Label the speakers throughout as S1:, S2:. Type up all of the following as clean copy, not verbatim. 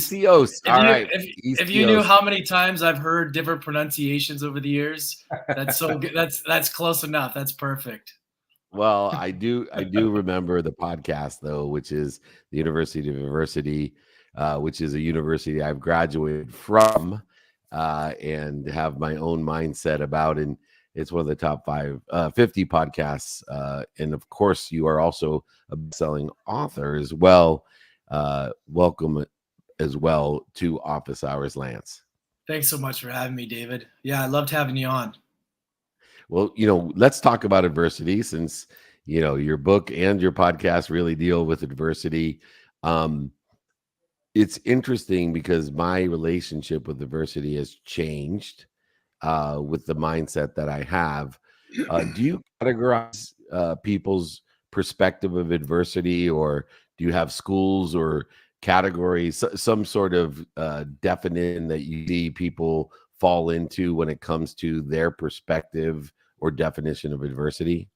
S1: Essihos. All right.
S2: If you knew
S1: Essihos.
S2: how many times I've heard different pronunciations over the years, that's so good. That's close enough. That's perfect.
S1: Well, I do remember the podcast though, which is the University of Diversity, which is a university I've graduated from, and have my own mindset about. And it's one of the top 50 podcasts. And of course, you are also a best-selling author as well. Welcome as well to Office Hours, Lance.
S2: Thanks so much for having me, David. Yeah, I loved having you on.
S1: Well, let's talk about adversity since, your book and your podcast really deal with adversity. It's interesting because my relationship with adversity has changed with the mindset that I have. Do you categorize people's perspective of adversity, or do you have schools or categories, some sort of definition that you see people fall into when it comes to their perspective or definition of adversity?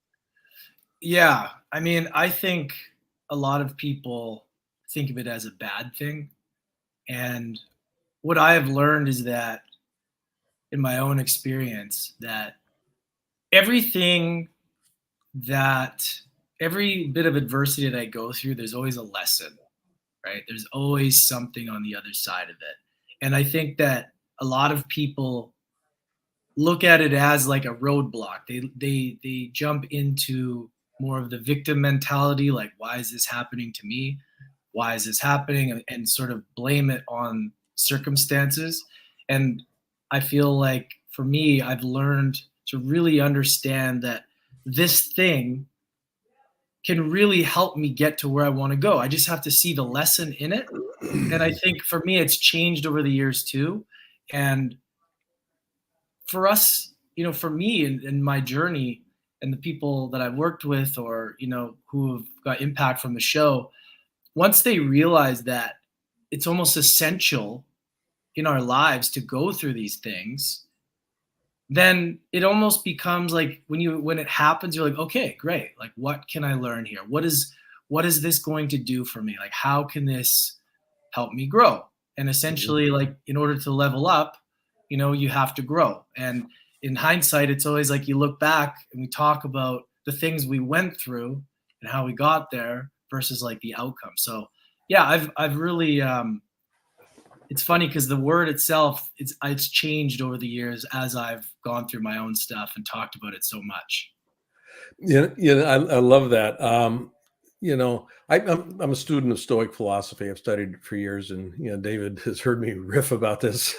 S2: Yeah, I mean, I think a lot of people think of it as a bad thing. And what I have learned is that in my own experience, that everything that every bit of adversity that I go through, there's always a lesson, right? There's always something on the other side of it. And I think that a lot of people look at it as like a roadblock. They jump into more of the victim mentality, like why is this happening to me? Why is this happening? And sort of blame it on circumstances. And I feel like for me, I've learned to really understand that this thing can really help me get to where I want to go. I just have to see the lesson in it. And I think for me, it's changed over the years too. And for us, for me in my journey and the people that I've worked with or, who have got impact from the show, once they realize that it's almost essential in our lives to go through these things, then it almost becomes like when it happens, you're like, okay, great. Like, what can I learn here? What is this going to do for me? Like, how can this help me grow? And essentially, like, in order to level up, you have to grow. And in hindsight, it's always like you look back and we talk about the things we went through and how we got there versus like the outcome. So yeah, I've really, it's funny because the word itself, it's changed over the years as I've gone through my own stuff and talked about it so much.
S3: Yeah, I love that. I'm a student of Stoic philosophy. I've studied it for years, and David has heard me riff about this.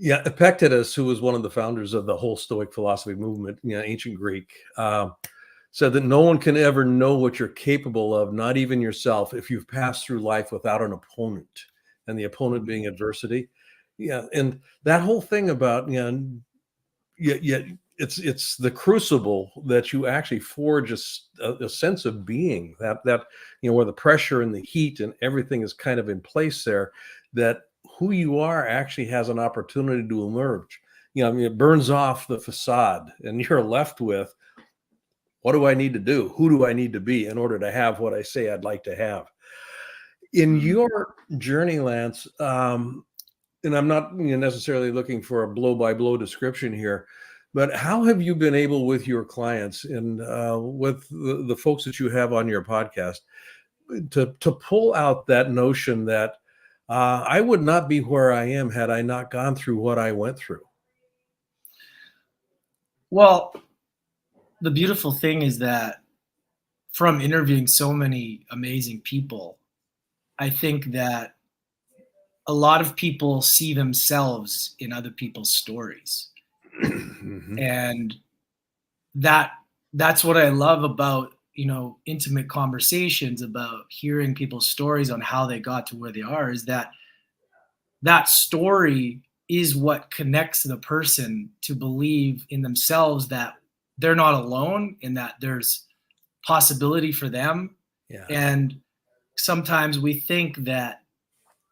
S3: Epictetus, who was one of the founders of the whole Stoic philosophy movement, ancient Greek, said that no one can ever know what you're capable of, not even yourself, if you've passed through life without an opponent, and the opponent being adversity. Yeah, and that whole thing about it's the crucible that you actually forge a sense of being that where the pressure and the heat and everything is kind of in place there, that who you are actually has an opportunity to emerge. It burns off the facade and you're left with, what do I need to do? Who do I need to be in order to have what I say I'd like to have? In your journey, Lance, and I'm not necessarily looking for a blow-by-blow description here, but how have you been able with your clients and with the folks that you have on your podcast to pull out that notion that I would not be where I am had I not gone through what I went through?
S2: Well, the beautiful thing is that from interviewing so many amazing people, I think that a lot of people see themselves in other people's stories.
S3: Mm-hmm.
S2: And that's what I love about, intimate conversations, about hearing people's stories on how they got to where they are, is that story is what connects the person to believe in themselves, that they're not alone and that there's possibility for them.
S3: Yeah.
S2: And sometimes we think that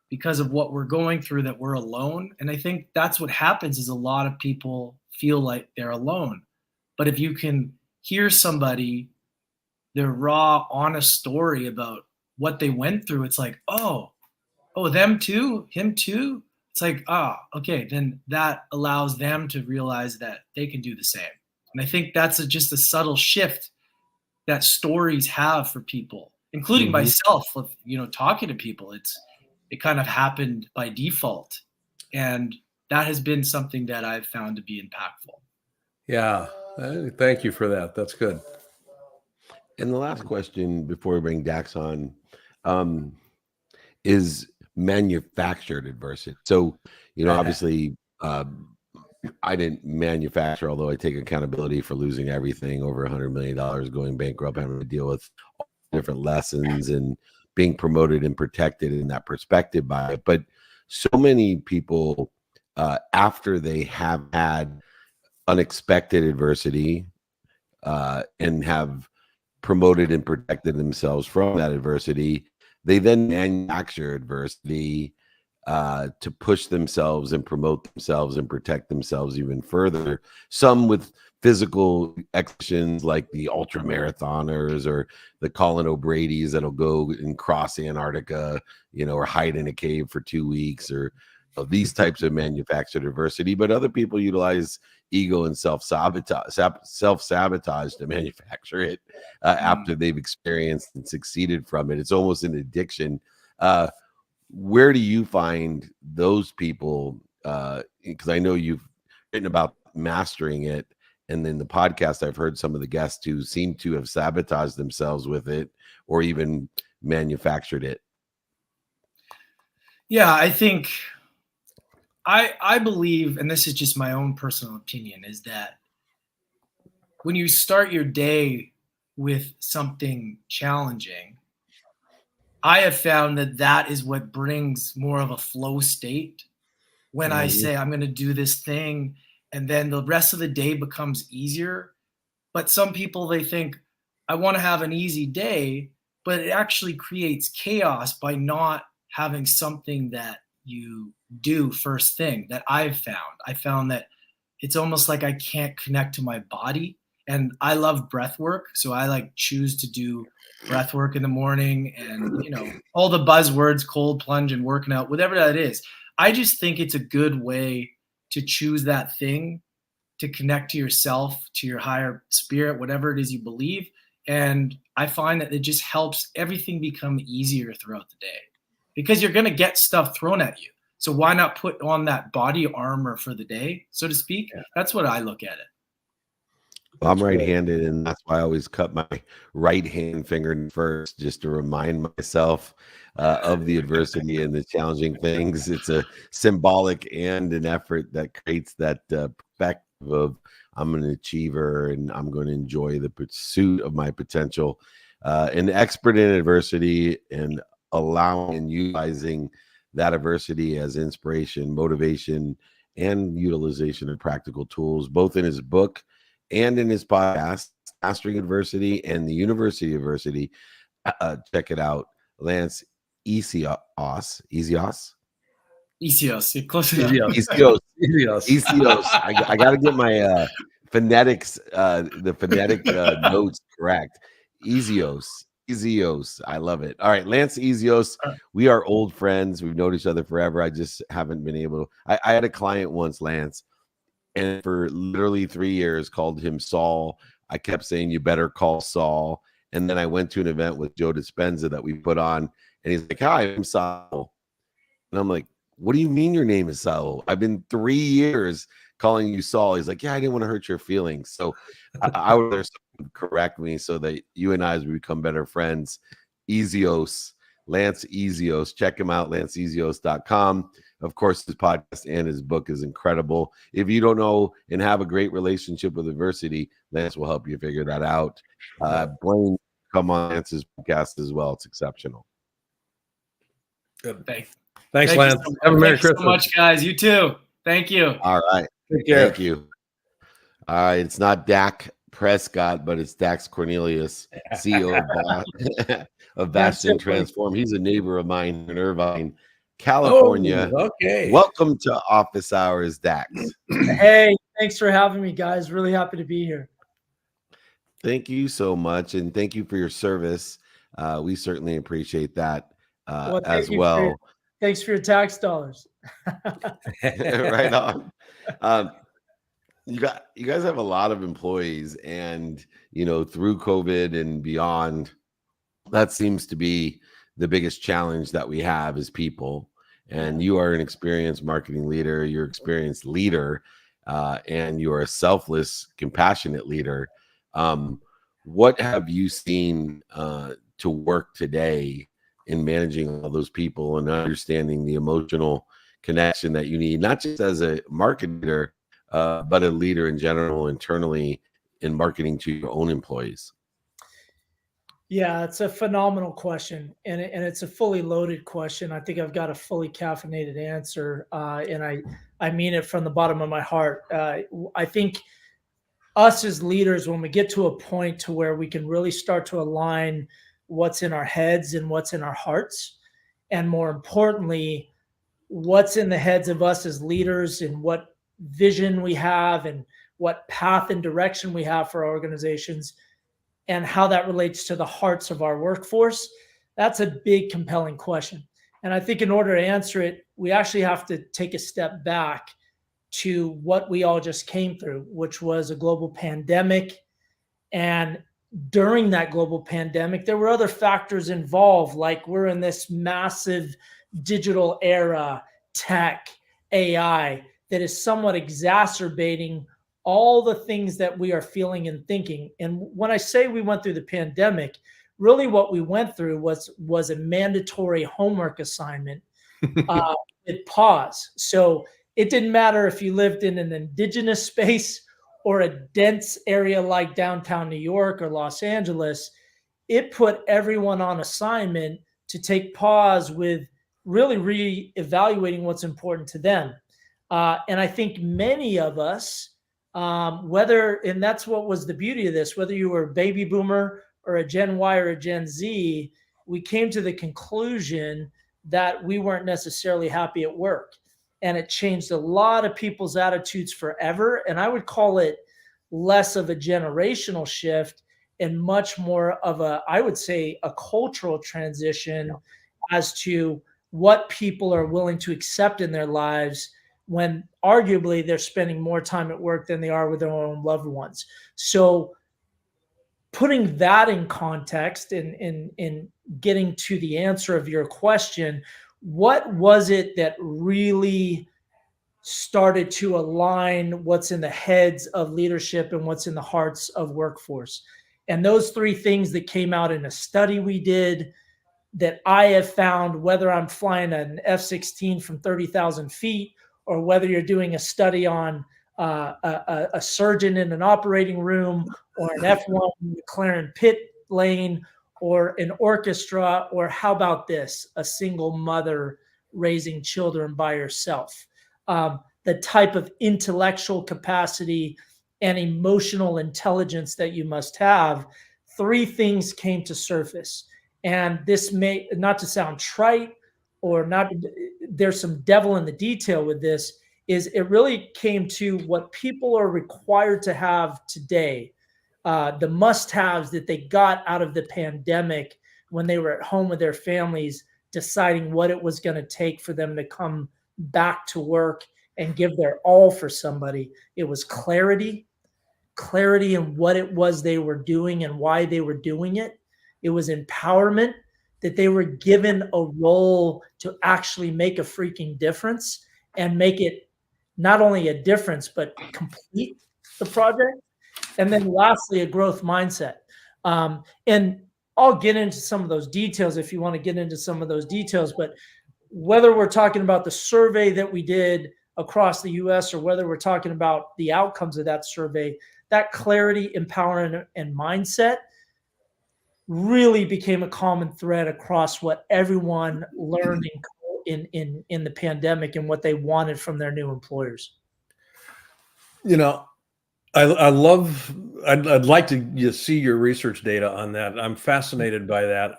S2: because of what we're going through that we're alone. And I think that's what happens, is a lot of people feel like they're alone. But if you can hear somebody, their raw, honest story about what they went through, it's like, oh, oh, them too, him too. It's like, okay, then that allows them to realize that they can do the same. And I think that's just a subtle shift that stories have for people, including myself. With, talking to people, it kind of happened by default, and that has been something that I've found to be impactful.
S3: Yeah, thank you for that. That's good.
S1: And the last question before we bring Dax on is manufactured adversity. So, obviously, I didn't manufacture, although I take accountability for losing everything, over $100 million, going bankrupt, having to deal with all different lessons and being promoted and protected in that perspective by it. But so many people, after they have had unexpected adversity and have promoted and protected themselves from that adversity, they then manufacture adversity to push themselves and promote themselves and protect themselves even further. Some with physical actions like the ultra marathoners or the Colin O'Brady's that'll go and cross Antarctica, or hide in a cave for 2 weeks, or these types of manufactured adversity. But other people utilize ego and self-sabotage to manufacture it after they've experienced and succeeded from it. It's almost an addiction. Where do you find those people? Because I know you've written about mastering it, and in the podcast I've heard some of the guests who seem to have sabotaged themselves with it or even manufactured it.
S2: Yeah, I think I believe, and this is just my own personal opinion, is that when you start your day with something challenging, I have found that is what brings more of a flow state. When I say I'm going to do this thing, and then the rest of the day becomes easier. But some people, they think, I want to have an easy day, but it actually creates chaos by not having something that you do first thing. That I found that it's almost like I can't connect to my body. And I love breath work, so I choose to do breath work in the morning, and all the buzzwords, cold plunge and working out, whatever that is. I just think it's a good way to choose that thing, to connect to yourself, to your higher spirit, whatever it is you believe. And I find that it just helps everything become easier throughout the day, because you're going to get stuff thrown at you. So why not put on that body armor for the day, so to speak? Yeah. That's what I look at it.
S1: Well, I'm right-handed, and that's why I always cut my right hand finger first, just to remind myself of the adversity and the challenging things. It's a symbolic and an effort that creates that perspective of I'm an achiever and I'm going to enjoy the pursuit of my potential. An expert in adversity and allowing and utilizing that adversity as inspiration, motivation, and utilization of practical tools, both in his book and in his podcast, Mastering Adversity and the University of Adversity. Check it out. Lance Essihos.
S2: Close enough.
S1: Essihos. I got to get my phonetics, the phonetic notes correct. Essihos. I love it. All right, Lance Essihos. We are old friends. We've known each other forever. I just haven't been able to. I had a client once, Lance, and for literally 3 years called him Saul. I kept saying, you better call Saul. And then I went to an event with Joe Dispenza that we put on, and he's like, hi, I'm Saul. And I'm like, what do you mean your name is Saul? I've been 3 years calling you Saul. He's like, yeah, I didn't want to hurt your feelings. So I would rather someone correct me so that you and I, as we become better friends. Essihos, Lance Essihos. Check him out, lanceessihos.com. Of course, his podcast and his book is incredible. If you don't know and have a great relationship with adversity, Lance will help you figure that out. Blaine, come on Lance's podcast as well. It's exceptional.
S3: Good. Thanks, Lance.
S2: Have a Merry Christmas. So much, guys. You too. Thank you.
S1: All right.
S3: Take care.
S1: Thank you. All right. It's not Dak Prescott, but it's Dax Cornelius, CEO of Bastion Transform. He's a neighbor of mine in Irvine, California.
S3: Oh, okay.
S1: Welcome to Office Hours, Dax.
S4: Hey, thanks for having me, guys. Really happy to be here.
S1: Thank you so much, and thank you for your service. We certainly appreciate that as well.
S4: Thanks for your tax dollars.
S1: Right on. Um, you guys have a lot of employees, and through COVID and beyond, that seems to be the biggest challenge that we have is people. And you are an experienced marketing leader, you're an experienced leader, and you're a selfless, compassionate leader. What have you seen to work today in managing all those people and understanding the emotional connection that you need, not just as a marketer, but a leader in general, internally in marketing to your own employees?
S4: Yeah, it's a phenomenal question, and it's a fully loaded question. I think I've got a fully caffeinated answer, and I mean it from the bottom of my heart. I think us as leaders, when we get to a point to where we can really start to align what's in our heads and what's in our hearts, and more importantly, what's in the heads of us as leaders and what vision we have and what path and direction we have for our organizations, and how that relates to the hearts of our workforce, that's a big, compelling question. And I think in order to answer it, we actually have to take a step back to what we all just came through, which was a global pandemic. And during that global pandemic, there were other factors involved, like we're in this massive digital era, tech, AI, that is somewhat exacerbating all the things that we are feeling and thinking. And when I say we went through the pandemic, really what we went through was a mandatory homework assignment with pause. So it didn't matter if you lived in an indigenous space or a dense area like downtown New York or Los Angeles. It put everyone on assignment to take pause with really reevaluating what's important to them. And I think many of us, and that's what was the beauty of this, whether you were a baby boomer or a Gen Y or a Gen Z, we came to the conclusion that we weren't necessarily happy at work. And it changed a lot of people's attitudes forever. And I would call it less of a generational shift and much more of I would say, a cultural transition as to what people are willing to accept in their lives when arguably they're spending more time at work than they are with their own loved ones. So putting that in context and in getting to the answer of your question, what was it that really started to align what's in the heads of leadership and what's in the hearts of workforce? And those three things that came out in a study we did that I have found, whether I'm flying an F-16 from 30,000 feet or whether you're doing a study on a surgeon in an operating room or an F1 McLaren pit lane or an orchestra, or how about this, a single mother raising children by herself. The type of intellectual capacity and emotional intelligence that you must have, three things came to surface. And this may, not to sound trite or not, there's some devil in the detail with this, is it really came to what people are required to have today, the must-haves that they got out of the pandemic when they were at home with their families, deciding what it was going to take for them to come back to work and give their all for somebody. It was clarity in what it was they were doing and why they were doing it. It was empowerment, that they were given a role to actually make a freaking difference and make it not only a difference, but complete the project. And then lastly, a growth mindset. And I'll get into some of those details if you want to get into some of those details, but whether we're talking about the survey that we did across the US or whether we're talking about the outcomes of that survey, that clarity, empowerment, and mindset really became a common thread across what everyone learned in the pandemic and what they wanted from their new employers.
S3: I'd like to see your research data on that. I'm fascinated by that.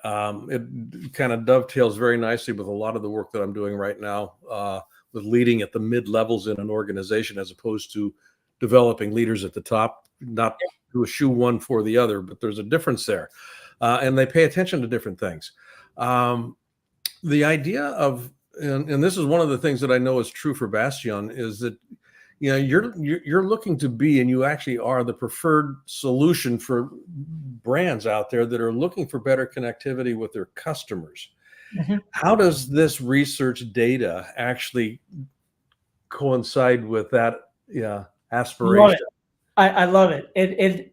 S3: It kind of dovetails very nicely with a lot of the work that I'm doing right now with leading at the mid-levels in an organization, as opposed to developing leaders at the top, not to eschew one for the other, but there's a difference there. And they pay attention to different things. The idea of and this is one of the things that I know is true for Bastion, is that you're looking to be, and you actually are, the preferred solution for brands out there that are looking for better connectivity with their customers.
S4: Mm-hmm.
S3: How does this research data actually coincide with that aspiration?
S4: I love it.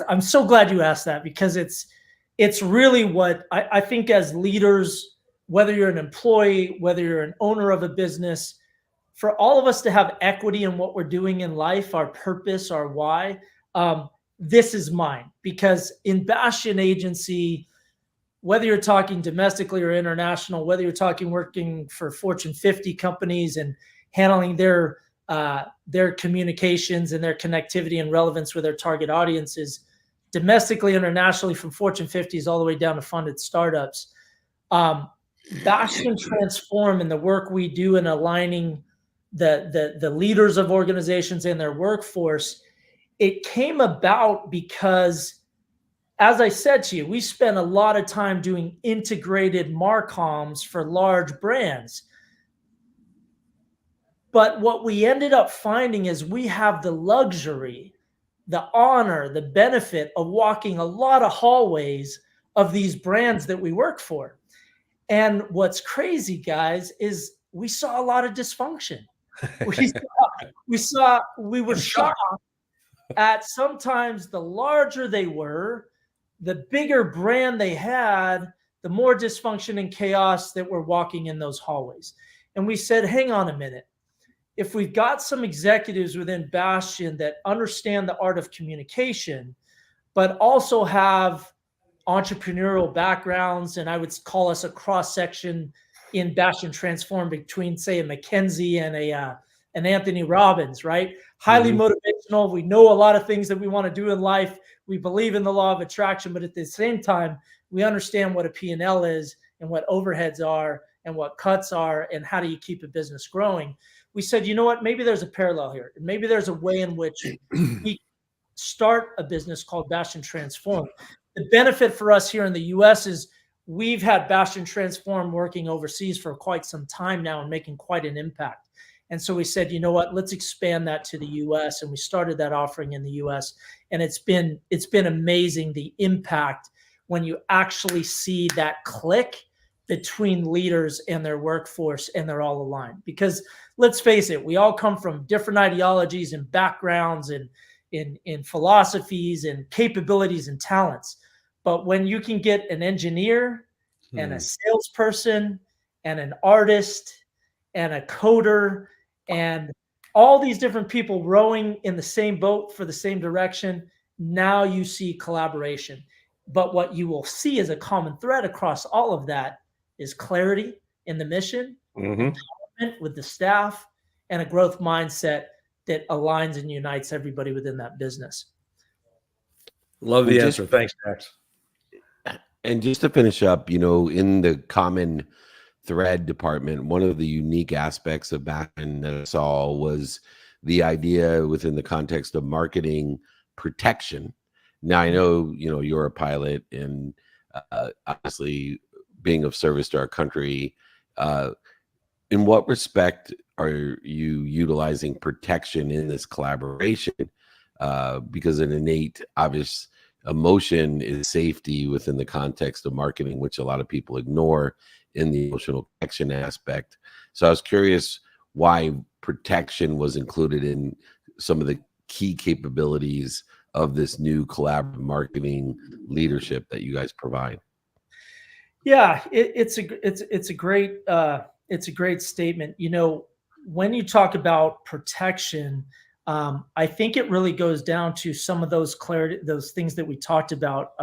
S4: I'm so glad you asked that, because it's really what I think as leaders, whether you're an employee, whether you're an owner of a business, for all of us to have equity in what we're doing in life, our purpose, our why, this is mine. Because in Bastion Agency, whether you're talking domestically or international, whether you're talking working for Fortune 50 companies and handling their communications and their connectivity and relevance with their target audiences, domestically, internationally, from Fortune 50s all the way down to funded startups, Bastion Transform and the work we do in aligning the leaders of organizations and their workforce, it came about because, as I said to you, we spent a lot of time doing integrated marcoms for large brands. But what we ended up finding is we have the luxury, the honor, the benefit of walking a lot of hallways of these brands that we work for. And what's crazy, guys, is we saw a lot of dysfunction. We were shocked at sometimes the larger they were, the bigger brand they had, the more dysfunction and chaos that were walking in those hallways. And we said, hang on a minute. If we've got some executives within Bastion that understand the art of communication, but also have entrepreneurial backgrounds, and I would call us a cross-section in Bastion Transform between, say, a McKinsey and an Anthony Robbins, right? Highly motivational. We know a lot of things that we want to do in life. We believe in the law of attraction, but at the same time, we understand what a P&L is and what overheads are and what cuts are and how do you keep a business growing. We said, you know what, maybe there's a parallel here. Maybe there's a way in which we start a business called Bastion Transform. The benefit for us here in the US is we've had Bastion Transform working overseas for quite some time now and making quite an impact. And so we said, you know what, let's expand that to the US. And we started that offering in the US. And it's been amazing, the impact when you actually see that click between leaders and their workforce and they're all aligned. Because let's face it, we all come from different ideologies and backgrounds and in philosophies and capabilities and talents. But when you can get an engineer and a salesperson and an artist and a coder and all these different people rowing in the same boat for the same direction, now you see collaboration. But what you will see as a common thread across all of that is clarity in the mission, empowerment with the staff, and a growth mindset that aligns and unites everybody within that business.
S3: Love the answer. Thanks, Max.
S1: And just to finish up, in the common thread department, one of the unique aspects of Bastion that I saw was the idea within the context of marketing protection. Now, I know, you're a pilot and obviously being of service to our country. In what respect are you utilizing protection in this collaboration? Because an innate, obvious emotion is safety within the context of marketing, which a lot of people ignore in the emotional connection aspect. So I was curious why protection was included in some of the key capabilities of this new collaborative marketing leadership that you guys provide.
S4: Yeah, it's a great statement. When you talk about protection, I think it really goes down to some of those things that we talked about.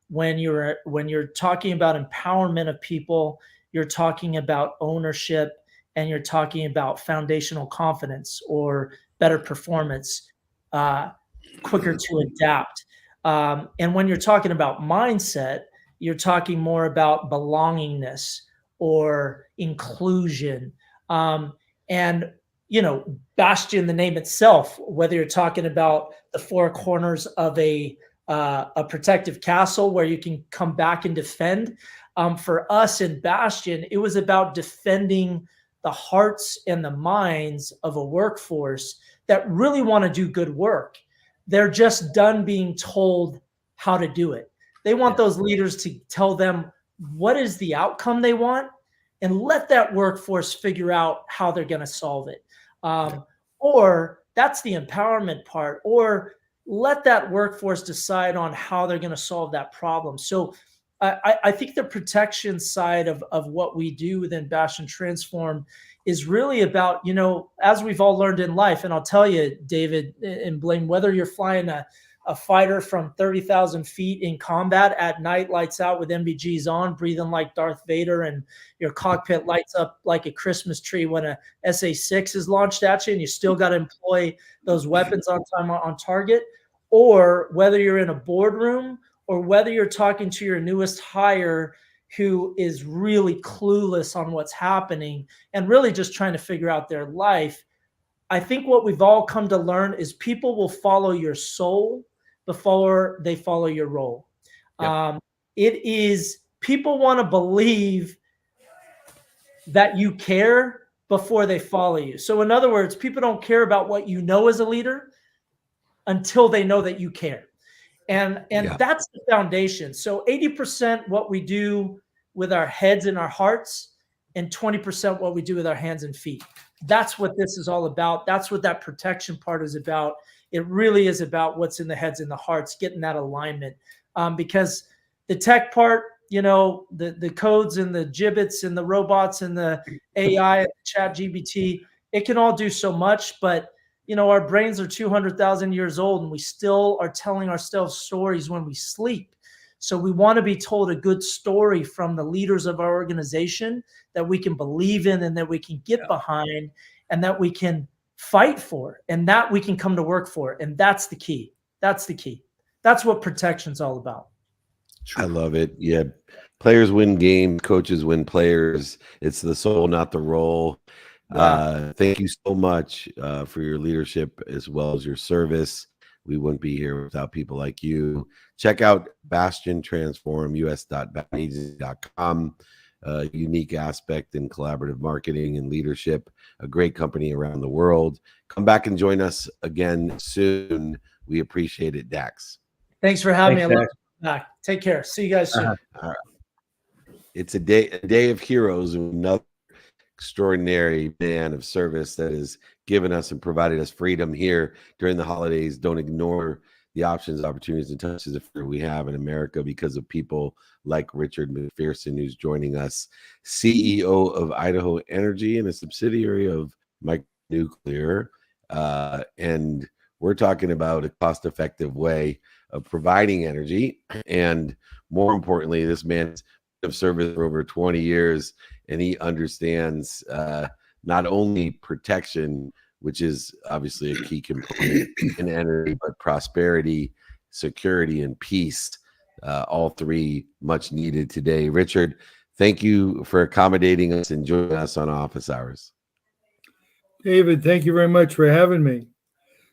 S4: When you're talking about empowerment of people, you're talking about ownership, and you're talking about foundational confidence or better performance, quicker to adapt. And when you're talking about mindset, you're talking more about belongingness or inclusion. And Bastion, the name itself, whether you're talking about the four corners of a a protective castle where you can come back and defend. For us in Bastion, it was about defending the hearts and the minds of a workforce that really want to do good work. They're just done being told how to do it. They want those leaders to tell them what is the outcome they want and let that workforce figure out how they're going to solve it. Or that's the empowerment part, or let that workforce decide on how they're going to solve that problem. So I think the protection side of what we do within Bastion Transform is really about, as we've all learned in life, and I'll tell you, David and Blaine, whether you're flying a fighter from 30,000 feet in combat at night, lights out with MBGs on, breathing like Darth Vader, and your cockpit lights up like a Christmas tree when a SA-6 is launched at you, and you still got to employ those weapons on time, on target, or whether you're in a boardroom or whether you're talking to your newest hire who is really clueless on what's happening and really just trying to figure out their life. I think what we've all come to learn is people will follow your soul before they follow your role. Yep. It is, people want to believe that you care before they follow you. So in other words, people don't care about what you know as a leader until they know that you care. And that's the foundation. So 80% what we do with our heads and our hearts, and 20% what we do with our hands and feet. That's what this is all about. That's what that protection part is about. It really is about what's in the heads and the hearts, getting that alignment. Because the tech part, the codes and the gibbets and the robots and the AI and the chat GBT, it can all do so much, but our brains are 200,000 years old and we still are telling ourselves stories when we sleep. So we want to be told a good story from the leaders of our organization that we can believe in and that we can get behind and that we can fight for and that we can come to work for. And that's the key. That's the key. That's what protection's all about.
S1: I love it. Yeah. Players win games, coaches win players. It's the soul, not the role. Thank you so much for your leadership as well as your service. We wouldn't be here without people like you. Check out Bastion Transform, us.bastonagency.com. Unique aspect in collaborative marketing and leadership. A great company around the world. Come back and join us again soon. We appreciate it, Dax.
S4: Thanks for having me. I love you back. Take care. See you guys soon.
S1: It's a day of heroes. Another extraordinary man of service that has given us and provided us freedom here during the holidays. Don't ignore the options, opportunities, and touches of freedom we have in America because of people like Richard McPherson, who's joining us, CEO of Idaho Energy and a subsidiary of Micro Nuclear. And we're talking about a cost-effective way of providing energy. And more importantly, this man's of service for over 20 years, and he understands not only protection, which is obviously a key component in energy, but prosperity, security, and peace, all three much needed today. Richard, thank you for accommodating us and joining us on Office Hours.
S5: David, thank you very much for having me.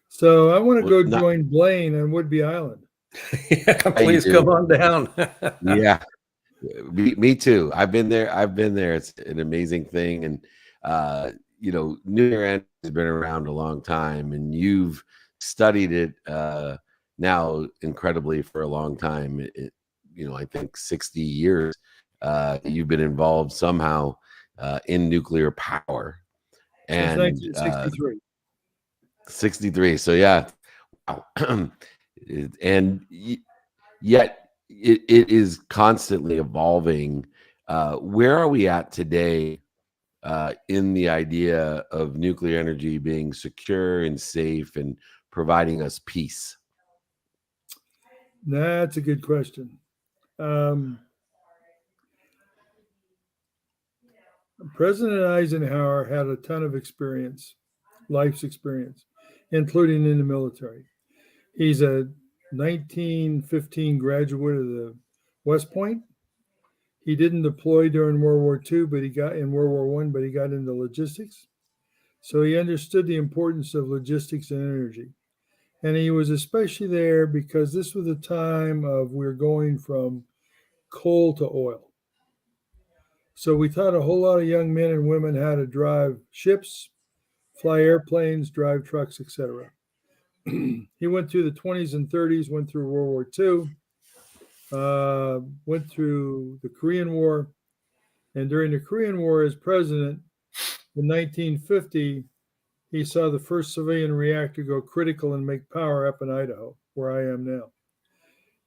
S5: So I want to go join Blaine on Woodby Island.
S3: Yeah, please come on down.
S1: Yeah. Me too. I've been there. It's an amazing thing. And, nuclear energy has been around a long time, and you've studied it now incredibly for a long time. I think 60 years you've been involved somehow in nuclear power. And
S5: 1963.
S1: 63. So yeah. Wow. And yet it is constantly evolving. Where are we at today in the idea of nuclear energy being secure and safe and providing us peace?
S5: That's a good question. President Eisenhower had a ton of experience, life's experience, including in the military. He's a 1915 graduate of the West Point. He didn't deploy during World War II, but he got in World War I, but he got into logistics. So he understood the importance of logistics and energy. And he was especially there because this was the time of we're going from coal to oil. So we taught a whole lot of young men and women how to drive ships, fly airplanes, drive trucks, etc. He went through the 20s and 30s, went through World War II, went through the Korean War. And during the Korean War as president in 1950, he saw the first civilian reactor go critical and make power up in Idaho, where I am now.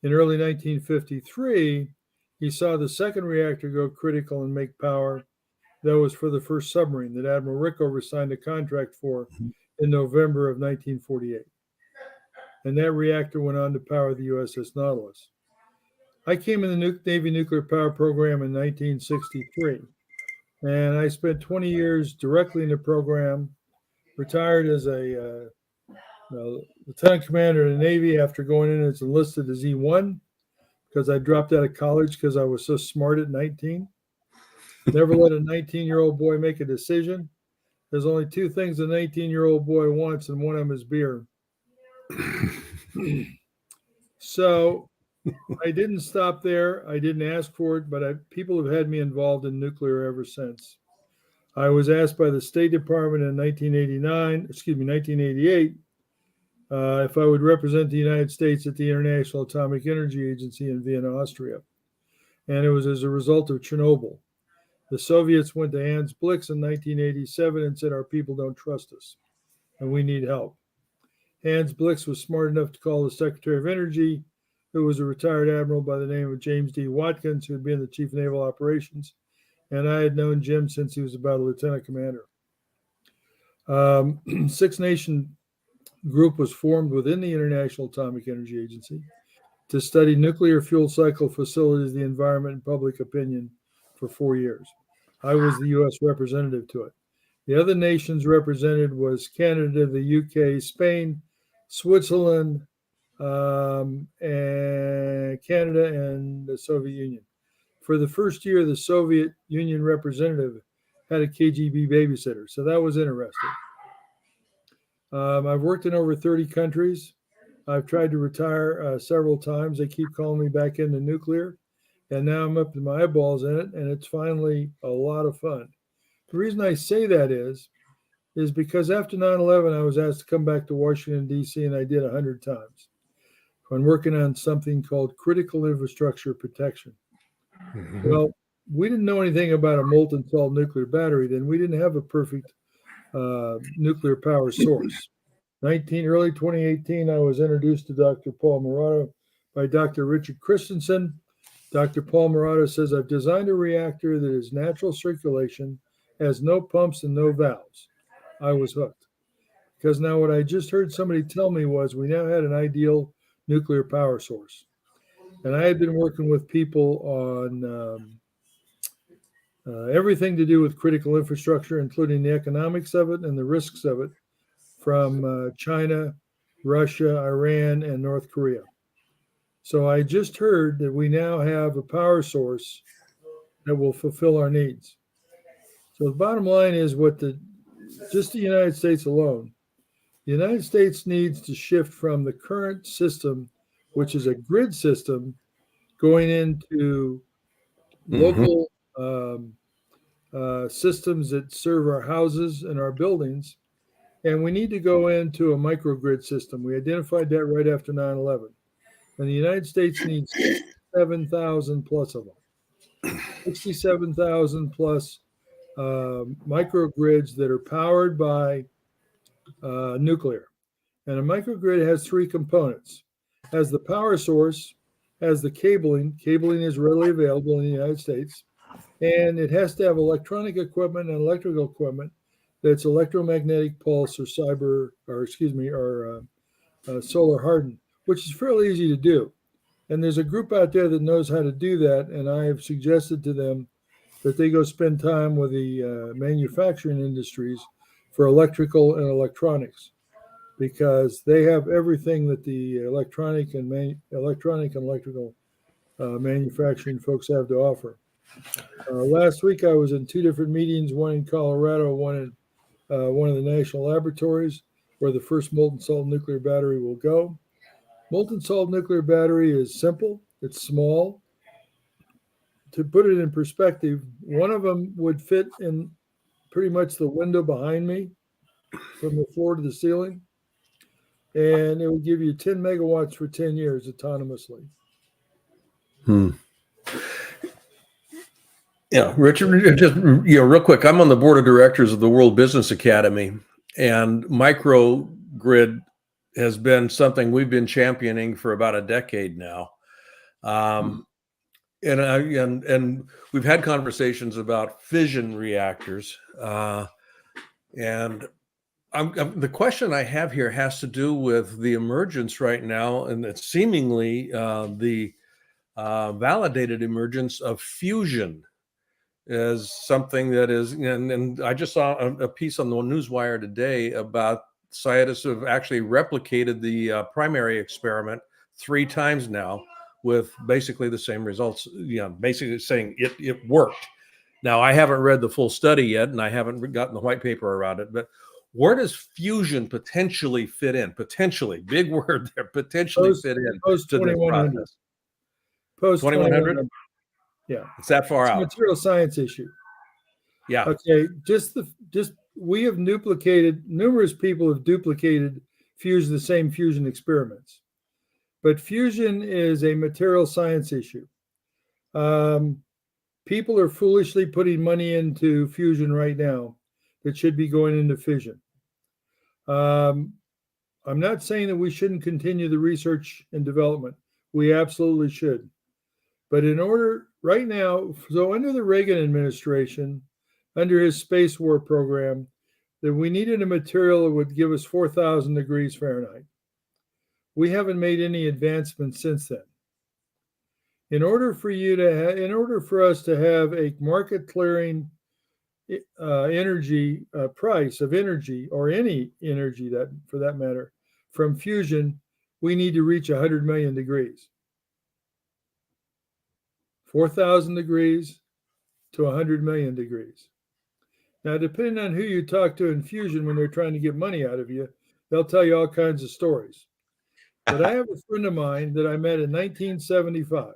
S5: In early 1953, he saw the second reactor go critical and make power. That was for the first submarine that Admiral Rickover signed a contract for in November of 1948. And that reactor went on to power the USS Nautilus. I came in the Navy nuclear power program in 1963, and I spent 20 years directly in the program, retired as a lieutenant commander in the Navy after going in as enlisted as E1 because I dropped out of college because I was so smart at 19. Never let a 19-year-old boy make a decision. There's only two things a 19-year-old boy wants, and one of them is beer. So I didn't stop there. I didn't ask for it, but people have had me involved in nuclear ever since. I was asked by the State Department in 1988, if I would represent the United States at the International Atomic Energy Agency in Vienna, Austria. And it was as a result of Chernobyl. The Soviets went to Hans Blix in 1987 and said, our people don't trust us, and we need help. Hans Blix was smart enough to call the Secretary of Energy, who was a retired admiral by the name of James D. Watkins, who had been the Chief of Naval Operations. And I had known Jim since he was about a lieutenant commander. Six Nation group was formed within the International Atomic Energy Agency to study nuclear fuel cycle facilities, the environment, and public opinion for 4 years. I was the U.S. representative to it. The other nations represented was Canada, the UK, Spain, Switzerland, and Canada, and the Soviet Union. For the first year, the Soviet Union representative had a KGB babysitter, so that was interesting. I've worked in over 30 countries. I've tried to retire several times. They keep calling me back into nuclear, and now I'm up to my eyeballs in it, and it's finally a lot of fun. The reason I say that is because after 9/11, I was asked to come back to Washington, D.C., and I did 100 times. I'm working on something called critical infrastructure protection. Mm-hmm. Well, we didn't know anything about a molten salt nuclear battery then. We didn't have a perfect nuclear power source. Early 2018, I was introduced to Dr. Paul Murata by Dr. Richard Christensen. Dr. Paul Murata says, I've designed a reactor that is natural circulation, has no pumps and no valves. I was hooked. Because now what I just heard somebody tell me was we now had an ideal nuclear power source. And I had been working with people on everything to do with critical infrastructure, including the economics of it and the risks of it, from China, Russia, Iran, and North Korea. So I just heard that we now have a power source that will fulfill our needs. So the bottom line is just the United States alone, the United States needs to shift from the current system, which is a grid system, going into local systems that serve our houses and our buildings. And we need to go into a microgrid system. We identified that right after 9/11. And the United States needs 67,000 plus of them. 67,000 plus microgrids that are powered by nuclear. And a microgrid has three components. Has the power source, has the cabling. Cabling is readily available in the United States. And it has to have electronic equipment and electrical equipment that's electromagnetic pulse or solar hardened, which is fairly easy to do. And there's a group out there that knows how to do that. And I have suggested to them that they go spend time with the manufacturing industries for electrical and electronics, because they have everything that the electronic and electrical manufacturing folks have to offer. Last week, I was in two different meetings, one in Colorado, one in one of the national laboratories. where the first molten salt nuclear battery will go. Molten salt nuclear battery is simple, it's small. To put it in perspective, one of them would fit in pretty much the window behind me from the floor to the ceiling, and it would give you 10 megawatts for 10 years autonomously.
S3: Yeah, Richard, just real quick, I'm on the board of directors of the World Business Academy, and microgrid has been something we've been championing for about a decade now. And we've had conversations about fission reactors. And the question I have here has to do with the emergence right now, and it's seemingly the validated emergence of fusion as something that is, and I just saw a piece on the Newswire today about scientists who have actually replicated the primary experiment 3 times now with basically the same results, basically saying it worked. Now, I haven't read the full study yet, and I haven't gotten the white paper around it, but where does fusion potentially fit in? Potentially, big word there, potentially fit in
S5: post
S3: to this
S5: 2100.
S3: process.
S5: Post
S3: 2100?
S5: Yeah.
S3: It's that far
S5: It's a
S3: out.
S5: material science issue.
S3: Yeah.
S5: Okay. We have numerous people have duplicated the same fusion experiments. But fusion is a material science issue. People are foolishly putting money into fusion right now that should be going into fission. I'm not saying that we shouldn't continue the research and development. We absolutely should. But right now, so under the Reagan administration, under his space war program, that we needed a material that would give us 4,000 degrees Fahrenheit. We haven't made any advancements since then. In order for us to have a market clearing energy price of energy, or any energy that for that matter, from fusion, we need to reach 100 million degrees. 4,000 degrees to 100 million degrees. Now, depending on who you talk to in fusion when they're trying to get money out of you, they'll tell you all kinds of stories. But I have a friend of mine that I met in 1975.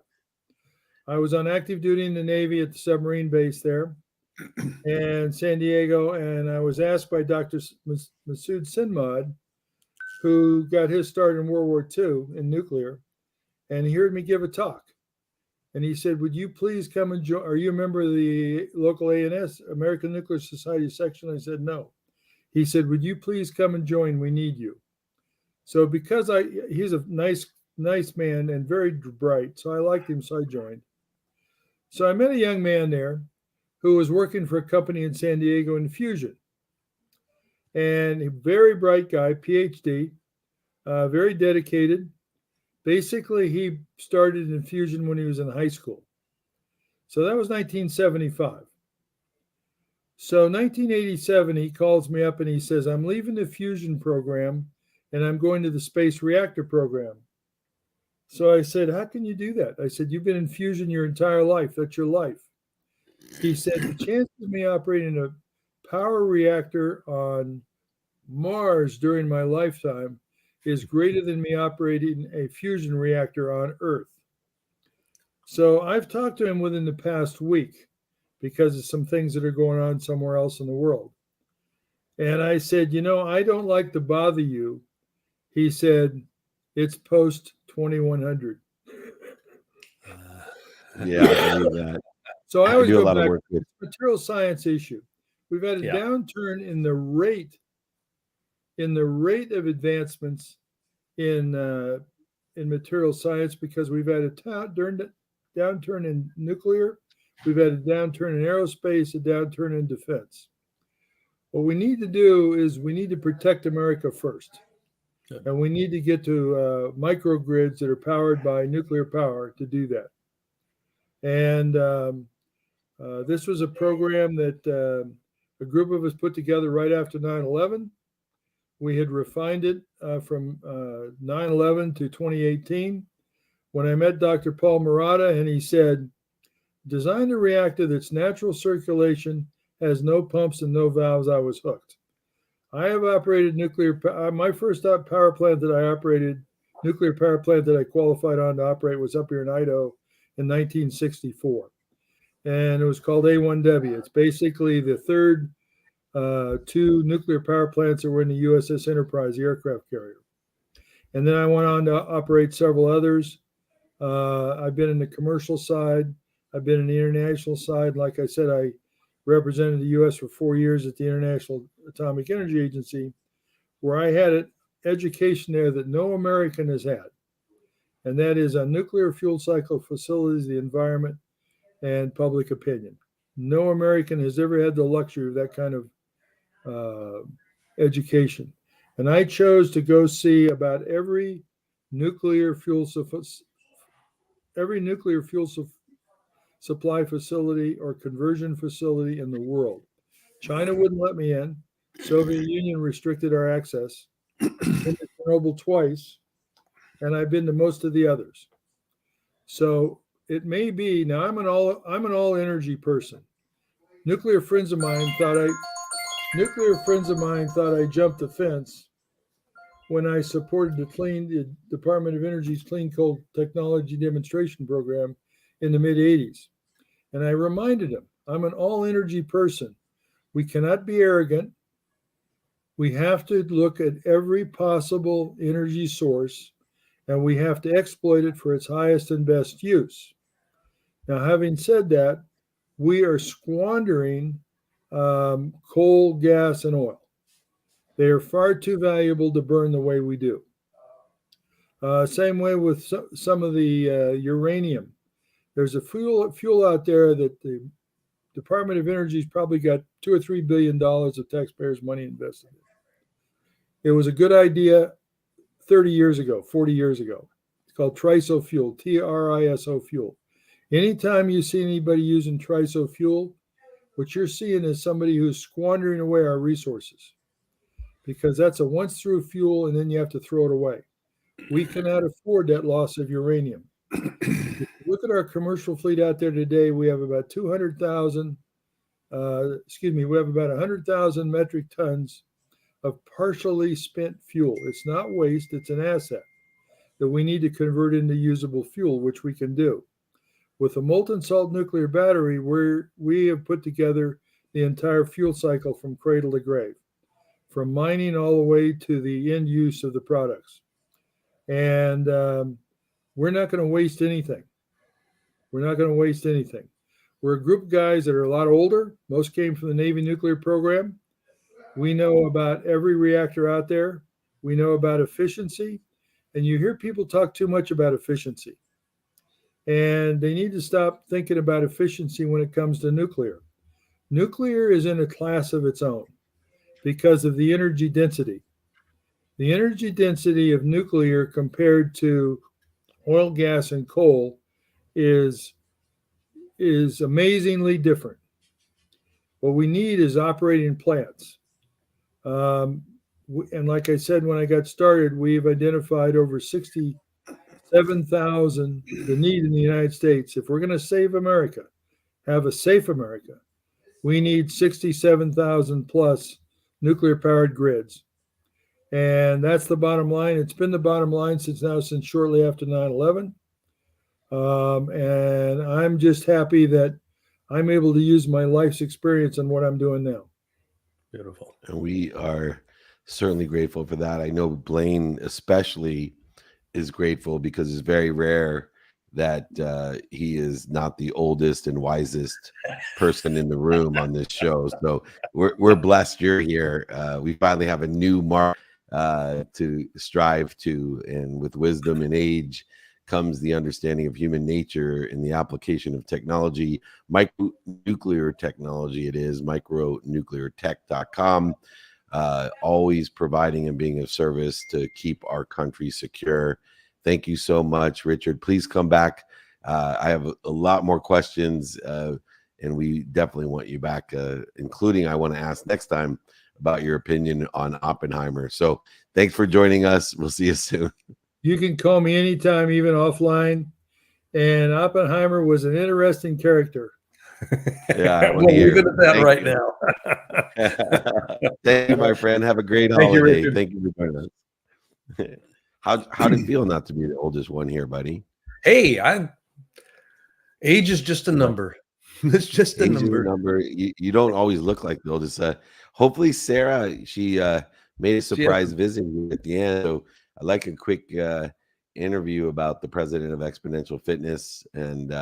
S5: I was on active duty in the Navy at the submarine base there in San Diego, and I was asked by Dr. Masood Sinmad, who got his start in World War II in nuclear, and he heard me give a talk. And he said, would you please come and join? Are you a member of the local ANS, American Nuclear Society section? I said, no. He said, would you please come and join? We need you. So because he's a nice man and very bright, so I liked him, so I joined. So I met a young man there who was working for a company in San Diego in fusion. And a very bright guy, PhD, very dedicated. Basically, he started in fusion when he was in high school. So that was 1975. So 1987, he calls me up and he says, I'm leaving the fusion program and I'm going to the space reactor program. So I said, how can you do that? I said, you've been in fusion your entire life. That's your life. He said, the chances of me operating a power reactor on Mars during my lifetime is greater than me operating a fusion reactor on Earth. So I've talked to him within the past week because of some things that are going on somewhere else in the world. And I said, I don't like to bother you. He said, it's post 2100.
S1: Yeah, I believe that.
S5: So I always
S1: do a
S5: go
S1: lot
S5: back
S1: of work
S5: to
S1: with
S5: the material science issue. We've had a downturn in the rate of advancements in material science because we've had a downturn in nuclear, we've had a downturn in aerospace, a downturn in defense. What we need to do is we need to protect America first. Good. And we need to get to microgrids that are powered by nuclear power to do that. And this was a program that a group of us put together right after 9/11. We had refined it from 9/11 to 2018. When I met Dr. Paul Murata, and he said, design a reactor that's natural circulation, has no pumps and no valves, I was hooked. I have operated my first power plant that I operated, nuclear power plant that I qualified on to operate, was up here in Idaho in 1964. And it was called A1W. It's basically the third two nuclear power plants that were in the USS Enterprise, the aircraft carrier. And then I went on to operate several others. I've been in the commercial side. I've been in the international side. Like I said, I represented the U.S. for 4 years at the International Atomic Energy Agency, where I had an education there that no American has had. And that is on nuclear fuel cycle facilities, the environment, and public opinion. No American has ever had the luxury of that kind of education. And I chose to go see about every nuclear fuel supply facility or conversion facility in the world. China wouldn't let me in. Soviet Union restricted our access. I've been to Chernobyl twice, and I've been to most of the others. So it may be now. I'm an all energy person. Nuclear friends of mine thought I jumped the fence when I supported the Department of Energy's Clean Coal Technology Demonstration Program in the mid 80s. And I reminded them, I'm an all energy person. We cannot be arrogant. We have to look at every possible energy source, and we have to exploit it for its highest and best use. Now, having said that, we are squandering coal, gas, and oil. They are far too valuable to burn the way we do. Same way with some of the uranium. There's a fuel out there that the Department of Energy's probably got $2 or $3 billion of taxpayers' money invested in. It was a good idea 30 years ago, 40 years ago. It's called TRISO fuel, TRISO fuel. Anytime you see anybody using TRISO fuel, what you're seeing is somebody who's squandering away our resources, because that's a once-through fuel, and then you have to throw it away. We cannot afford that loss of uranium. If you look at our commercial fleet out there today, we have about 100,000 metric tons of partially spent fuel. It's not waste, it's an asset that we need to convert into usable fuel, which we can do. With a molten salt nuclear battery, we have put together the entire fuel cycle from cradle to grave, from mining all the way to the end use of the products. And we're not going to waste anything. We're not going to waste anything. We're a group of guys that are a lot older. Most came from the Navy nuclear program. We know about every reactor out there. We know about efficiency. And you hear people talk too much about efficiency. And they need to stop thinking about efficiency when it comes to nuclear. Nuclear is in a class of its own because of the energy density. The energy density of nuclear compared to oil, gas, and coal is amazingly different. What we need is operating plants. And like I said, when I got started, we've identified over 67,000, the need in the United States. If we're going to save America, have a safe America, we need 67,000 plus nuclear powered grids. And that's the bottom line. It's been the bottom line since shortly after 9/11. And I'm just happy that I'm able to use my life's experience in what I'm doing now.
S3: Beautiful.
S1: And we are certainly grateful for that. I know Blaine especially is grateful because it's very rare that he is not the oldest and wisest person in the room on this show. So we're blessed you're here. We finally have a new mark to strive to, and with wisdom and age comes the understanding of human nature and the application of technology, micronuclear technology. It is micronucleartech.com, always providing and being of service to keep our country secure. Thank you so much, Richard. Please come back. I have a lot more questions, and we definitely want you back, including I want to ask next time about your opinion on Oppenheimer. So thanks for joining us. We'll see you soon.
S5: You can call me anytime, even offline. And Oppenheimer was an interesting character.
S1: Yeah, I want
S3: We'll
S1: to hear
S3: leave it
S1: it.
S3: at that
S1: Thank
S3: right
S1: you.
S3: now.
S1: Thank you, my friend. Have a great
S3: Thank you,
S1: holiday.
S3: Richard.
S1: Thank you for joining us. How'd it feel not to be the oldest one here, buddy?
S3: Hey, age is just a
S1: Yeah.
S3: number. It's just a
S1: Age is a
S3: number.
S1: number. You don't always look like the oldest. Hopefully, Sarah, she made a surprise visit you at the end. So I'd like a quick interview about the president of Exponential Fitness. And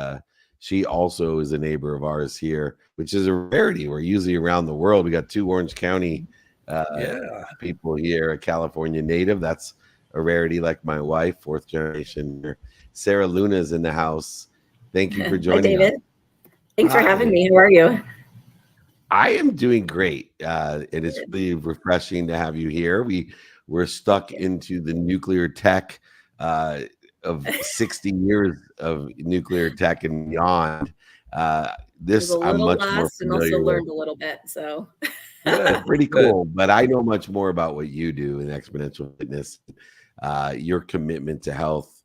S1: she also is a neighbor of ours here, which is a rarity. We're usually around the world. We got 2 Orange County people here, a California native. That's a rarity, like my wife, 4th generation. Sarah Luna is in the house. Thank you for joining
S6: Hi, David.
S1: us.
S6: Thanks for having
S1: Hi.
S6: me. How are you?
S1: I am doing great. It is really refreshing to have you here. We're stuck into the nuclear tech of 60 years of nuclear tech and beyond.
S6: Was a
S1: I'm
S6: little
S1: much more
S6: lost and also
S1: familiar with.
S6: learned a little bit. So
S1: Pretty cool. But I know much more about what you do in Exponential Fitness, your commitment to health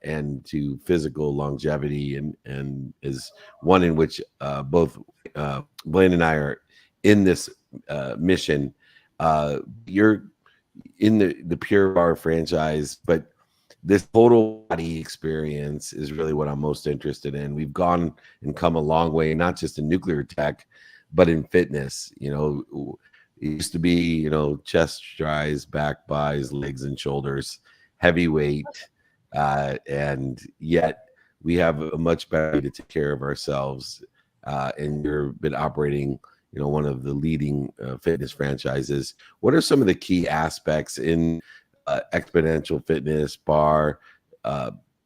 S1: and to physical longevity, and is one in which both Blaine and I are in this mission. You're in the Pure Barre franchise, but this total body experience is really what I'm most interested in. We've gone and come a long way, not just in nuclear tech, but in fitness. You know, it used to be, you know, chest dries, back buys, legs and shoulders, heavyweight, and yet we have a much better way to take care of ourselves. And you've been operating, you know, one of the leading fitness franchises. What are some of the key aspects in Exponential Fitness, Bar,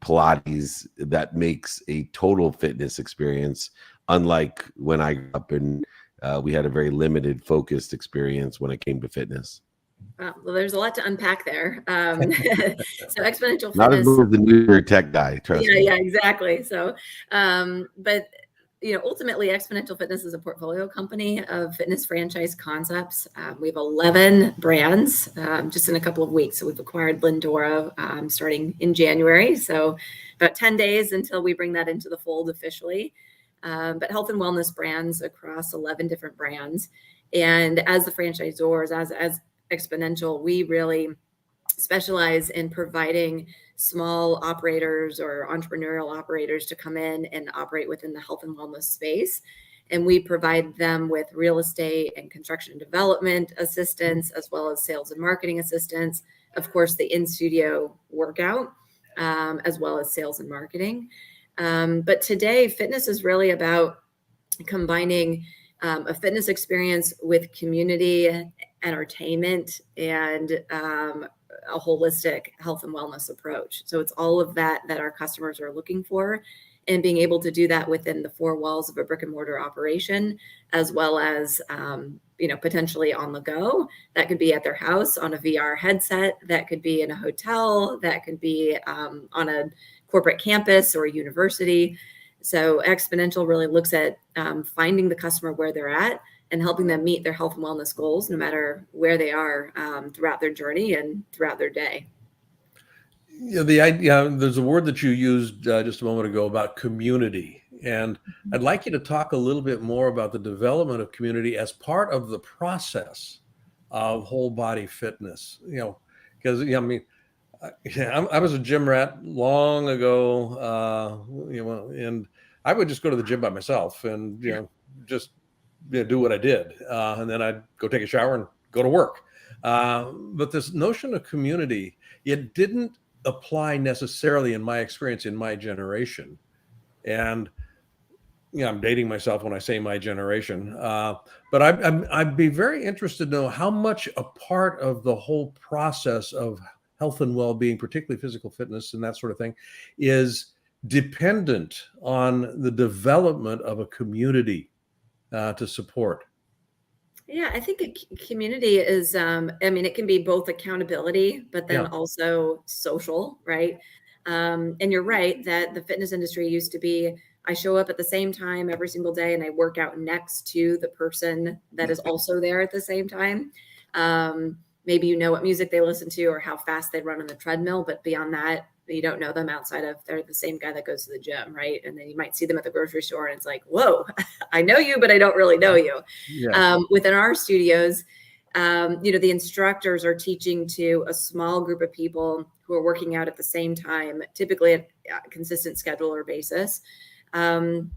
S1: Pilates that makes a total fitness experience, unlike when I grew up and we had a very limited focused experience when it came to fitness?
S6: well, there's a lot to unpack there. So Exponential
S1: Not as
S6: Fitness.
S1: much as the nuclear tech guy, trust me.
S6: Yeah, exactly. So, but you know, ultimately, Exponential Fitness is a portfolio company of fitness franchise concepts. We have 11 brands just in a couple of weeks. So we've acquired Lindora starting in January. So about 10 days until we bring that into the fold officially. But health and wellness brands across 11 different brands. And as the franchisors, as Exponential, we really specialize in providing small operators or entrepreneurial operators to come in and operate within the health and wellness space. And we provide them with real estate and construction and development assistance, as well as sales and marketing assistance. Of course, the in-studio workout, as well as sales and marketing. But today, fitness is really about combining a fitness experience with community, entertainment, and a holistic health and wellness approach. So it's all of that our customers are looking for, and being able to do that within the 4 walls of a brick and mortar operation, as well as you know, potentially on the go. That could be at their house on a VR headset, that could be in a hotel, that could be on a corporate campus or a university. So Exponential really looks at finding the customer where they're at and helping them meet their health and wellness goals, no matter where they are throughout their journey and throughout their day.
S3: Yeah, the idea, there's a word that you used just a moment ago about community. And I'd like you to talk a little bit more about the development of community as part of the process of whole body fitness. You know, because, I mean, I was a gym rat long ago, you know, and I would just go to the gym by myself and, you know, just do what I did. And then I'd go take a shower and go to work. But this notion of community, it didn't apply necessarily in my experience in my generation. And, you know, I'm dating myself when I say my generation, but I'd be very interested to know how much a part of the whole process of health and well-being, particularly physical fitness and that sort of thing, is dependent on the development of a community to support.
S6: Yeah, I think a community is, I mean, it can be both accountability, but then also social, right? And you're right that the fitness industry used to be, I show up at the same time every single day and I work out next to the person that is also there at the same time. Maybe you know what music they listen to or how fast they run on the treadmill, but beyond that, you don't know them outside of they're the same guy that goes to the gym, right? And then you might see them at the grocery store and it's like, whoa, I know you, but I don't really know you.
S3: Yeah.
S6: Within our studios, the instructors are teaching to a small group of people who are working out at the same time, typically at a consistent schedule or basis, and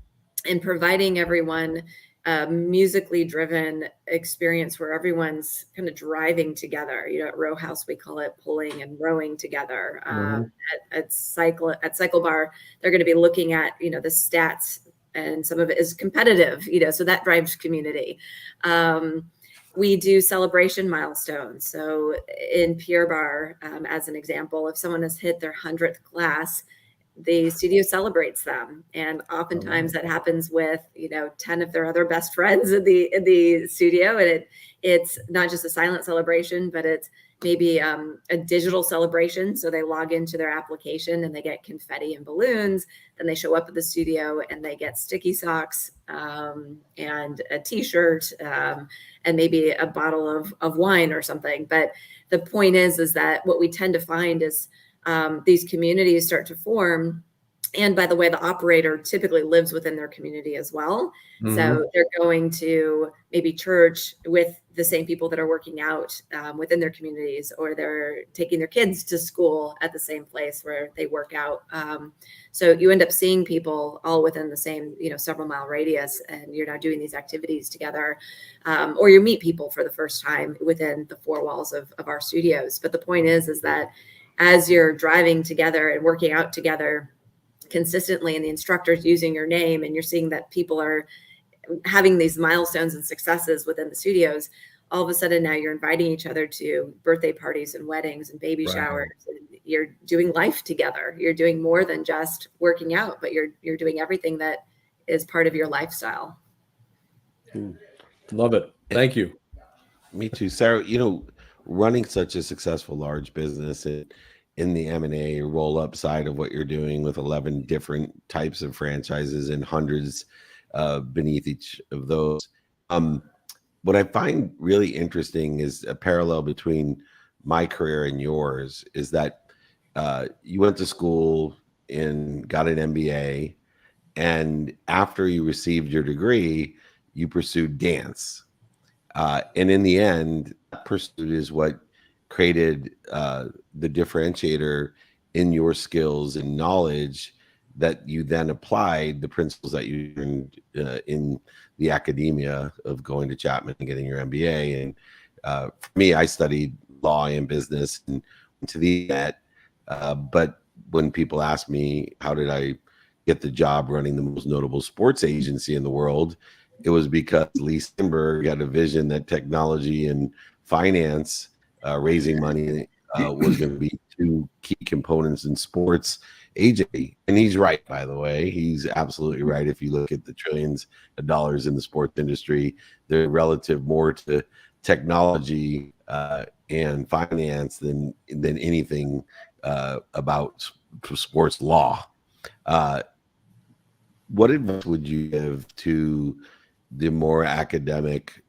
S6: providing everyone a musically driven experience where everyone's kind of driving together. At Row House, we call it pulling and rowing together. At Cycle Bar, they're going to be looking at, the stats, and some of it is competitive, so that drives community. We do celebration milestones. So in Pure Bar, as an example, if someone has hit their 100th class, the studio celebrates them. And oftentimes that happens with, 10 of their other best friends in the studio. And it's not just a silent celebration, but it's maybe a digital celebration. So they log into their application and they get confetti and balloons. Then they show up at the studio and they get sticky socks and a t-shirt and maybe a bottle of wine or something. But the point is that what we tend to find is these communities start to form. And by the way, the operator typically lives within their community as well. So they're going to maybe church with the same people that are working out within their communities, or they're taking their kids to school at the same place where they work out. So you end up seeing people all within the same, several mile radius, and you're now doing these activities together, or you meet people for the first time within the four walls of our studios. But the point is that as you're driving together and working out together consistently, and the instructor's using your name, and you're seeing that people are having these milestones and successes within the studios, all of a sudden now you're inviting each other to birthday parties and weddings and baby showers. And you're doing life together. You're doing more than just working out, but you're doing everything that is part of your lifestyle.
S3: Love it. Thank you.
S1: Me too, Sarah. Running such a successful large business in the M&A roll-up side of what you're doing with 11 different types of franchises and hundreds beneath each of those. What I find really interesting is a parallel between my career and yours is that you went to school and got an MBA, and after you received your degree, you pursued dance. And in the end, that pursuit is what created the differentiator in your skills and knowledge that you then applied the principles that you learned in the academia of going to Chapman and getting your MBA. And for me, I studied law and business and went to the net. But when people ask me, how did I get the job running the most notable sports agency in the world? It was because Lee Steinberg had a vision that technology and finance, raising money, was going to be two key components in sports agency. And he's right, by the way. He's absolutely right. If you look at the trillions of dollars in the sports industry, they're relative more to technology and finance than anything about sports law. What advice would you give to the more academic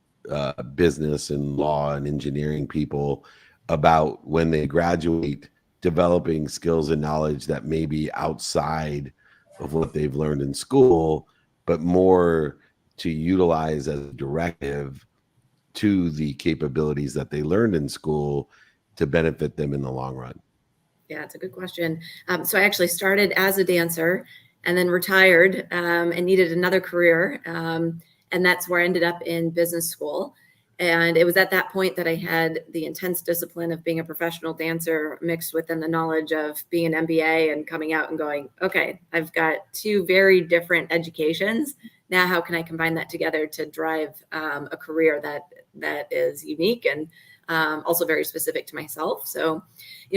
S1: business and law and engineering people about when they graduate, developing skills and knowledge that may be outside of what they've learned in school, but more to utilize as a directive to the capabilities that they learned in school to benefit them in the long run?
S6: Yeah, it's a good question. So I actually started as a dancer and then retired and needed another career. And that's where I ended up in business school. And it was at that point that I had the intense discipline of being a professional dancer mixed with then the knowledge of being an MBA and coming out and going, okay, I've got two very different educations. Now, how can I combine that together to drive a career that is unique and also very specific to myself? So,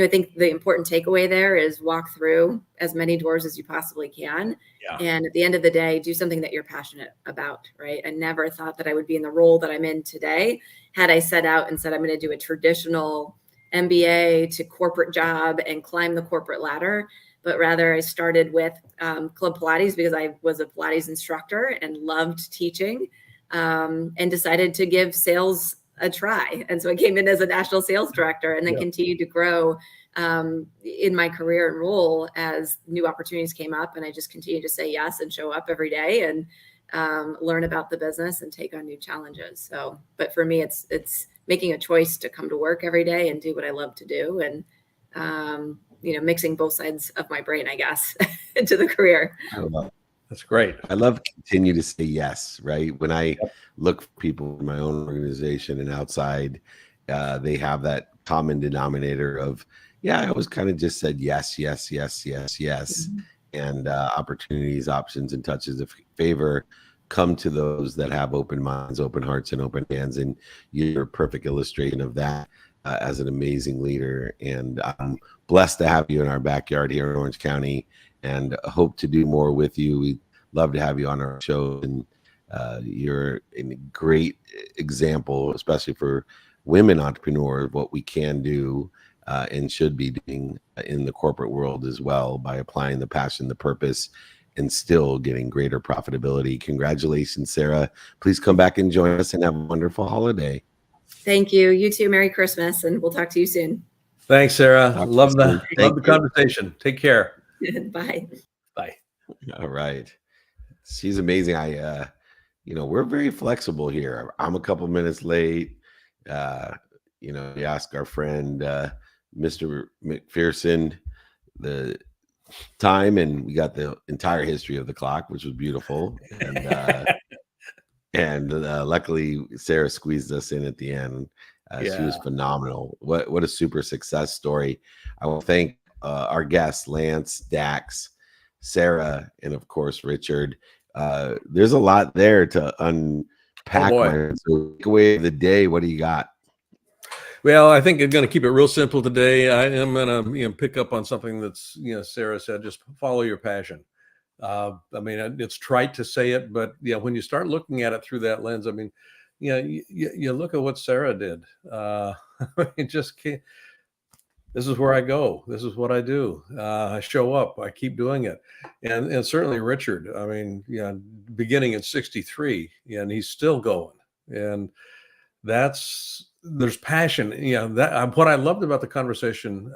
S6: I think the important takeaway there is walk through as many doors as you possibly can. Yeah. And at the end of the day, do something that you're passionate about, right? I never thought that I would be in the role that I'm in today had I set out and said, I'm going to do a traditional MBA to corporate job and climb the corporate ladder. But rather I started with Club Pilates because I was a Pilates instructor and loved teaching and decided to give sales a try. And so I came in as a national sales director and then continued to grow in my career and role as new opportunities came up, and I just continue to say yes and show up every day and learn about the business and take on new challenges. So, but for me, it's making a choice to come to work every day and do what I love to do, and mixing both sides of my brain, I guess, into the career.
S1: I love it.
S3: That's great.
S1: I love to continue to say yes, right? When I look for people in my own organization and outside, they have that common denominator of, I always kind of just said yes, yes, yes, yes, yes.
S6: Mm-hmm.
S1: And opportunities, options, and touches of favor come to those that have open minds, open hearts, and open hands. And you're a perfect illustration of that as an amazing leader. And I'm blessed to have you in our backyard here in Orange County, and hope to do more with you. We'd love to have you on our show. And you're a great example, especially for women entrepreneurs, what we can do and should be doing in the corporate world as well, by applying the passion, the purpose, and still getting greater profitability. Congratulations, Sarah. Please come back and join us, and have a wonderful holiday.
S6: Thank you. You too. Merry Christmas, and we'll talk to you soon.
S3: Thanks, Sarah.
S1: Talk to
S3: Love
S1: you
S3: the
S1: soon. Thank you.
S3: conversation. Take care.
S6: Bye.
S3: Bye.
S1: All right. She's amazing. We're very flexible here. I'm a couple minutes late. We ask our friend, Mr. McPherson, the time, and we got the entire history of the clock, which was beautiful. And luckily Sarah squeezed us in at the end. She was phenomenal. What a super success story. I will thank our guests, Lance, Dax, Sarah, and of course Richard. There's a lot there to unpack. So takeaway of the day, what do you got?
S3: Well, I think I'm going to keep it real simple today. I am going to pick up on something that's Sarah said. Just follow your passion. I mean, it's trite to say it, but when you start looking at it through that lens, I mean, you look at what Sarah did. It just can't. This is where I go. This is what I do. I show up. I keep doing it. And certainly Richard, I mean, beginning in 63, and he's still going. And there's passion. That what I loved about the conversation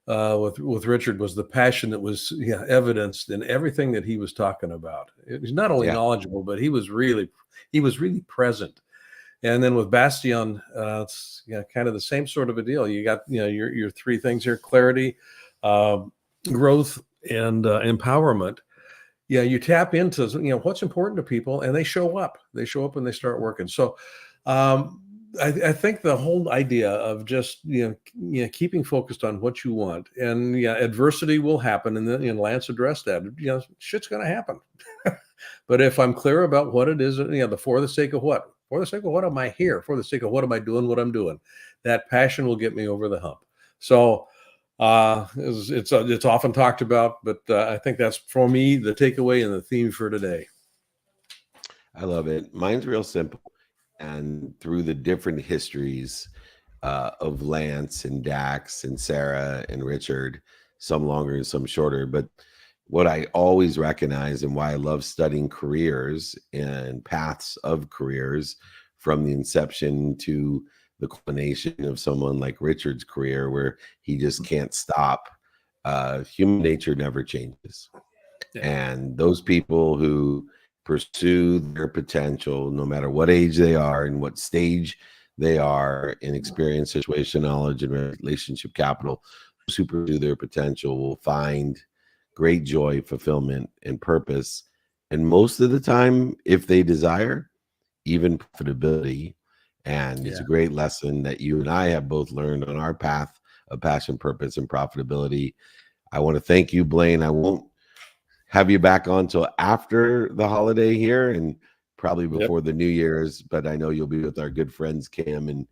S3: with Richard was the passion that was evidenced in everything that he was talking about. It was not only knowledgeable, but he was really present. And then with Bastien, it's kind of the same sort of a deal. You got your three things here: clarity, growth, and empowerment. You tap into what's important to people, and they show up. They show up and they start working. So I think the whole idea of just keeping focused on what you want, and adversity will happen, and then Lance addressed that. Shit's going to happen. But if I'm clear about what it is, for the sake of what? For the sake of what am I here? For the sake of what am I doing? What I'm doing? That passion will get me over the hump. So it's often talked about, but I think that's, for me, the takeaway and the theme for today.
S1: I love it. Mine's real simple. And through the different histories of Lance and Dax and Sarah and Richard, some longer and some shorter, but what I always recognize, and why I love studying careers and paths of careers from the inception to the culmination of someone like Richard's career, where he just can't stop. Human nature never changes. And those people who pursue their potential, no matter what age they are and what stage they are in experience, situation, knowledge, and relationship capital, those who pursue their potential will find great joy, fulfillment, and purpose. And most of the time, if they desire, even profitability. And it's a great lesson that you and I have both learned on our path of passion, purpose, and profitability. I want to thank you, Blaine. I won't have you back on till after the holiday here, and probably before the New Year's, but I know you'll be with our good friends Cam and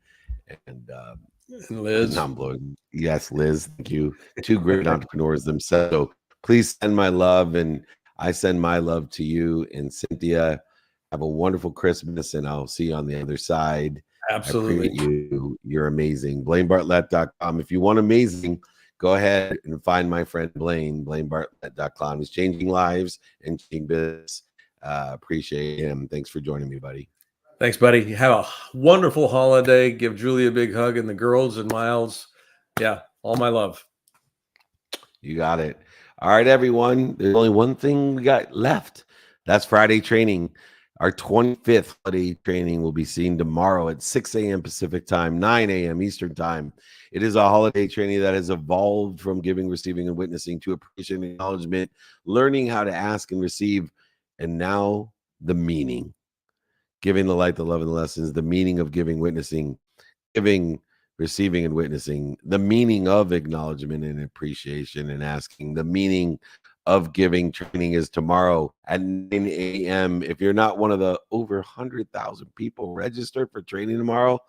S3: Liz.
S1: I'm blowing. Yes, Liz. Thank you. Two great entrepreneurs themselves. So please send my love, and I send my love to you and Cynthia. Have a wonderful Christmas, and I'll see you on the other side.
S3: Absolutely.
S1: I appreciate you. You're amazing. BlaineBartlett.com. If you want amazing, go ahead and find my friend Blaine, BlaineBartlett.com. He's changing lives and changing business. Appreciate him. Thanks for joining me, buddy.
S3: Thanks, buddy. Have a wonderful holiday. Give Julie a big hug and the girls and Miles. Yeah, All my love.
S1: You got it. All right, everyone. There's only one thing we got left. That's Friday training. Our 25th holiday training will be seen tomorrow at 6 a.m. Pacific time, 9 a.m. Eastern time. It is a holiday training that has evolved from giving, receiving, and witnessing to appreciation and acknowledgement, learning how to ask and receive, and now the meaning. Giving the light, the love, and the lessons, the meaning of giving, witnessing, giving, receiving, and witnessing, the meaning of acknowledgement and appreciation and asking, the meaning of giving. Training is tomorrow at 9 a.m. If you're not one of the over 100,000 people registered for training tomorrow,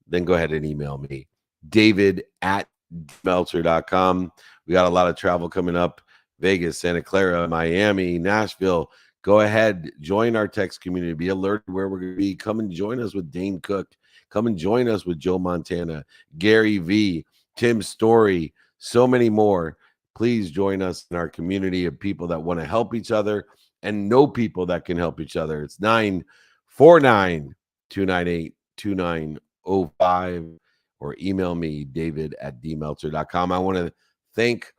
S1: then go ahead and email me, david@meltzer.com. We got a lot of travel coming up: Vegas, Santa Clara, Miami, Nashville. Go ahead, join our text community. Be alerted where we're going to be. Come and join us with Dane Cook. Come and join us with Joe Montana, Gary V, Tim Story, so many more. Please join us in our community of people that want to help each other and know people that can help each other. It's 949-298-2905, or email me, david@dmeltzer.com. I want to thank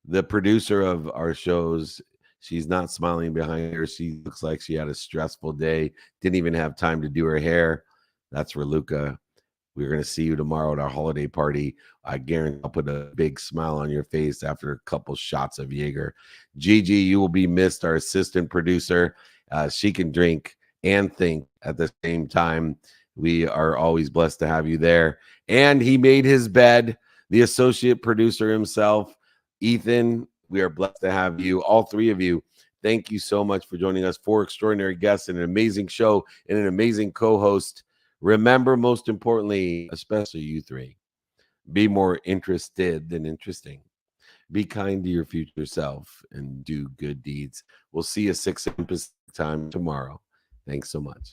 S1: the producer of our shows. She's not smiling behind her. She looks like she had a stressful day. Didn't even have time to do her hair. That's Raluca. We're going to see you tomorrow at our holiday party. I guarantee I'll put a big smile on your face after a couple shots of Jaeger. Gigi, you will be missed, our assistant producer. She can drink and think at the same time. We are always blessed to have you there. And he made his bed, the associate producer himself, Ethan. We are blessed to have you, all three of you. Thank you so much for joining us. 4 extraordinary guests and an amazing show and an amazing co-host. Remember, most importantly, especially you three, be more interested than interesting. Be kind to your future self and do good deeds. We'll see you 6 a.m. Pacific time tomorrow. Thanks so much.